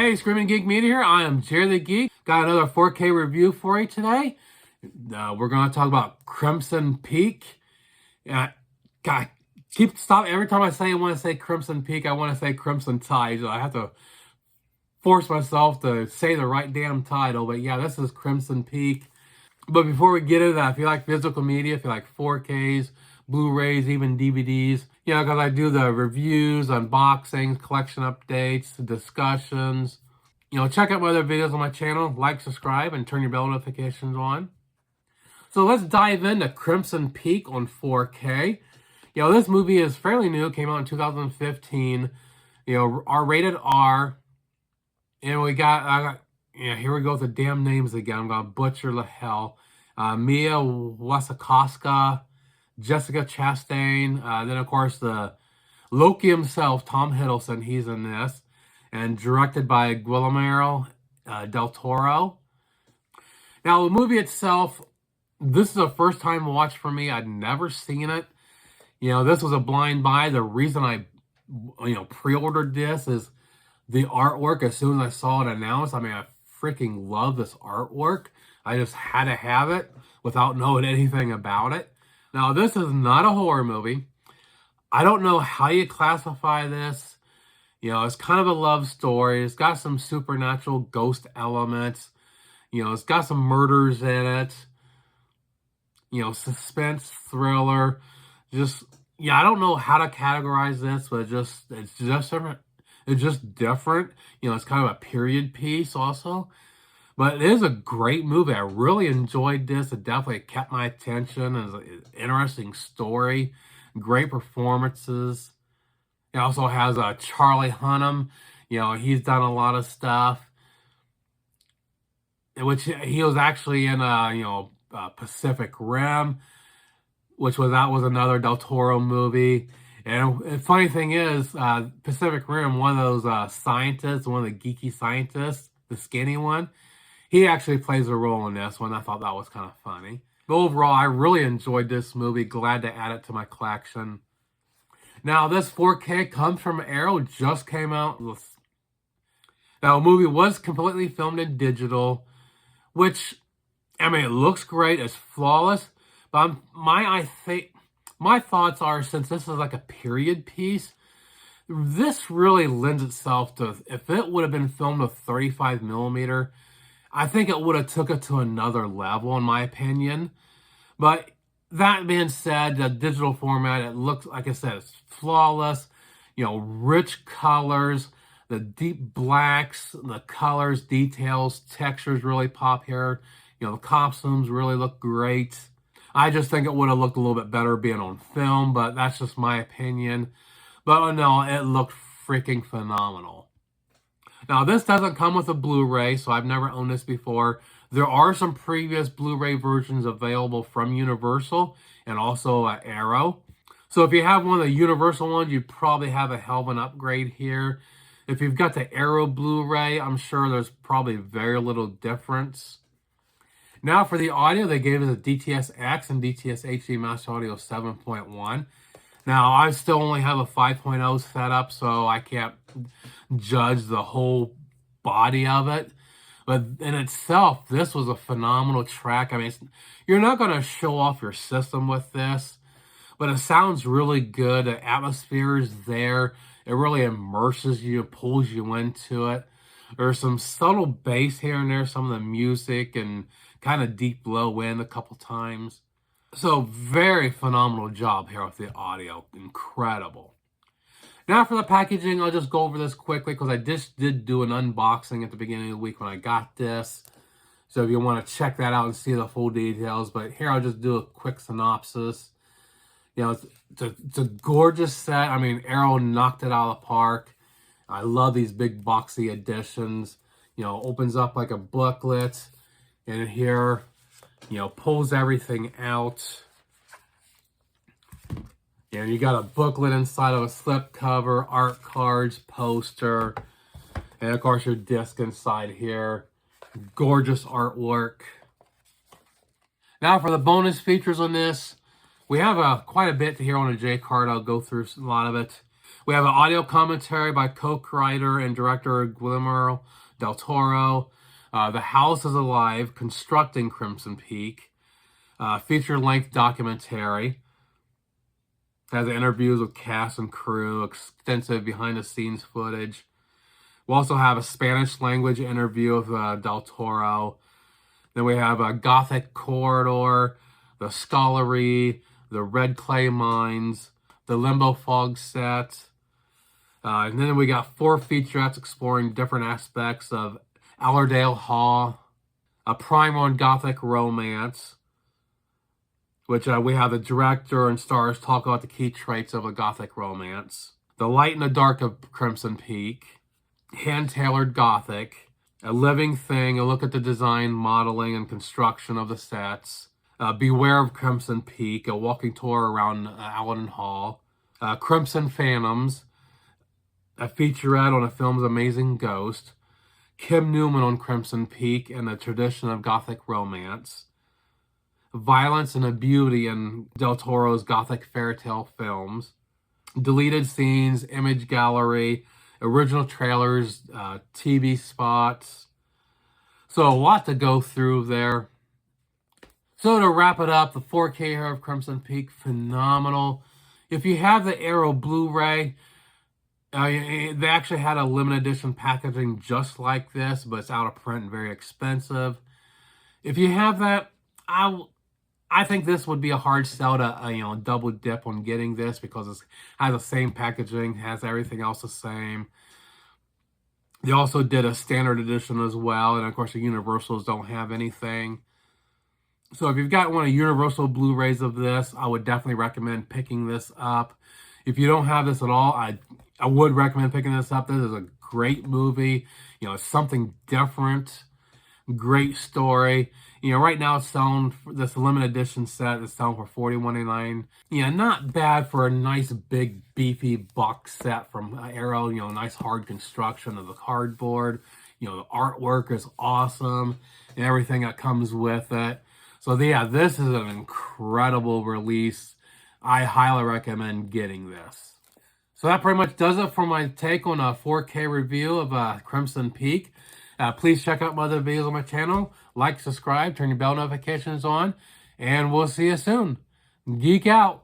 Hey, Screaming Geek Media here. I am Jerry the Geek. Got another 4K review for you today. We're going to talk about Crimson Peak. God, stop every time I want to say Crimson Peak, I want to say Crimson Tide. I have to force myself to say the right damn title. But yeah, this is Crimson Peak. But before we get into that, if you like physical media, if you like 4Ks, Blu-rays, even DVDs, you know, because I do the reviews, unboxings, collection updates, discussions. You know, check out my other videos on my channel, like, subscribe, and turn your bell notifications on. So let's dive into Crimson Peak on 4K. You know, this movie is fairly new. It came out in 2015. You know, R-rated R. And here we go with the damn names again. I'm going to butcher the hell. Mia Wasikowska, Jessica Chastain. Then, of course, the Loki himself, Tom Hiddleston. He's in this. And directed by Guillermo del Toro. Now, the movie itself, this is a first-time watch for me. I'd never seen it. You know, this was a blind buy. The reason I, pre-ordered this is the artwork. As soon as I saw it announced, I mean, I freaking love this artwork. I just had to have it without knowing anything about it. Now, this is not a horror movie. I don't know how you classify this. You know, it's kind of a love story. It's got some supernatural ghost elements. You know, it's got some murders in it. You know, suspense, thriller. I don't know how to categorize this, but it's just different. It's just different. You know, it's kind of a period piece also. But it is a great movie. I really enjoyed this. It definitely kept my attention. It's an interesting story. Great performances. It also has Charlie Hunnam. You know, he's done a lot of stuff. Which he was actually in, Pacific Rim. That was another Del Toro movie. And the funny thing is, Pacific Rim, one of those scientists, one of the geeky scientists, the skinny one, he actually plays a role in this one. I thought that was kind of funny. But overall, I really enjoyed this movie. Glad to add it to my collection. Now, this 4K comes from Arrow, just came out. Now, the movie was completely filmed in digital, which, I mean, it looks great. It's flawless. But my thoughts are, since this is like a period piece, this really lends itself to, if it would have been filmed with 35 millimeter, I think it would have took it to another level, in my opinion. But that being said, the digital format, it looks, like I said, it's flawless. You know, rich colors, the deep blacks, the colors, details, textures really pop here. You know, the costumes really look great. I just think it would have looked a little bit better being on film, but that's just my opinion. But no, it looked freaking phenomenal. Now, this doesn't come with a Blu-ray, so I've never owned this before. There are some previous Blu-ray versions available from Universal and also Arrow. So if you have one of the Universal ones, you probably have a hell of an upgrade here. If you've got the Arrow Blu-ray, I'm sure there's probably very little difference. Now for the audio, they gave us a DTS-X and DTS HD Master Audio 7.1. Now, I still only have a 5.0 set up, so I can't judge the whole body of it. But in itself, this was a phenomenal track. I mean, you're not going to show off your system with this, but it sounds really good. The atmosphere is there. It really immerses you, pulls you into it. There's some subtle bass here and there, some of the music, and kind of deep low end a couple times. So very phenomenal job here with the audio. Incredible. Now for the packaging, I'll just go over this quickly because I just did do an unboxing at the beginning of the week when I got this. So if you want to check that out and see the full details. But here I'll just do a quick synopsis. You know, it's a gorgeous set. I mean, Arrow knocked it out of the park. I love these big boxy editions. You know, opens up like a booklet. And here, you know, pulls everything out. And you got a booklet inside of a slipcover, art cards, poster, and of course your disc inside here. Gorgeous artwork. Now for the bonus features on this, we have quite a bit here on a J card. I'll go through a lot of it. We have an audio commentary by co-writer and director Guillermo del Toro. The House is Alive, Constructing Crimson Peak. Feature-length documentary. Has interviews with cast and crew, extensive behind-the-scenes footage. We also have a Spanish-language interview with del Toro. Then we have a Gothic Corridor, the Scullery, the Red Clay Mines, the Limbo Fog set. And then we got 4 featurettes exploring different aspects of Allerdale Hall, a primer on Gothic romance, which we have the director and stars talk about the key traits of a Gothic romance, the light and the dark of Crimson Peak, hand-tailored Gothic, a living thing, a look at the design, modeling, and construction of the sets, Beware of Crimson Peak, a walking tour around Allen Hall, Crimson Phantoms, a featurette on a film's amazing ghost, Kim Newman on Crimson Peak and the tradition of Gothic romance, violence and a beauty in del Toro's Gothic fairy tale films, deleted scenes, image gallery, original trailers, TV spots. So a lot to go through there. So to wrap it up, the 4K here of Crimson Peak, phenomenal. If you have the Arrow Blu-ray, they actually had a limited edition packaging just like this, but it's out of print and very expensive. If you have that, I think this would be a hard sell to double dip on getting this because it has the same packaging, has everything else the same. They also did a standard edition as well, and of course the Universals don't have anything. So if you've got one of Universal Blu-rays of this, I would definitely recommend picking this up. If you don't have this at all, I would recommend picking this up. This is a great movie. It's something different. Great story. Right now it's selling, this limited edition set is selling for $41.99. Not bad for a nice, big, beefy box set from Arrow. Nice hard construction of the cardboard. The artwork is awesome and everything that comes with it. So yeah, this is an incredible release. I highly recommend getting this. So that pretty much does it for my take on a 4K review of Crimson Peak. Please check out my other videos on my channel. Like, subscribe, turn your bell notifications on, and we'll see you soon. Geek out.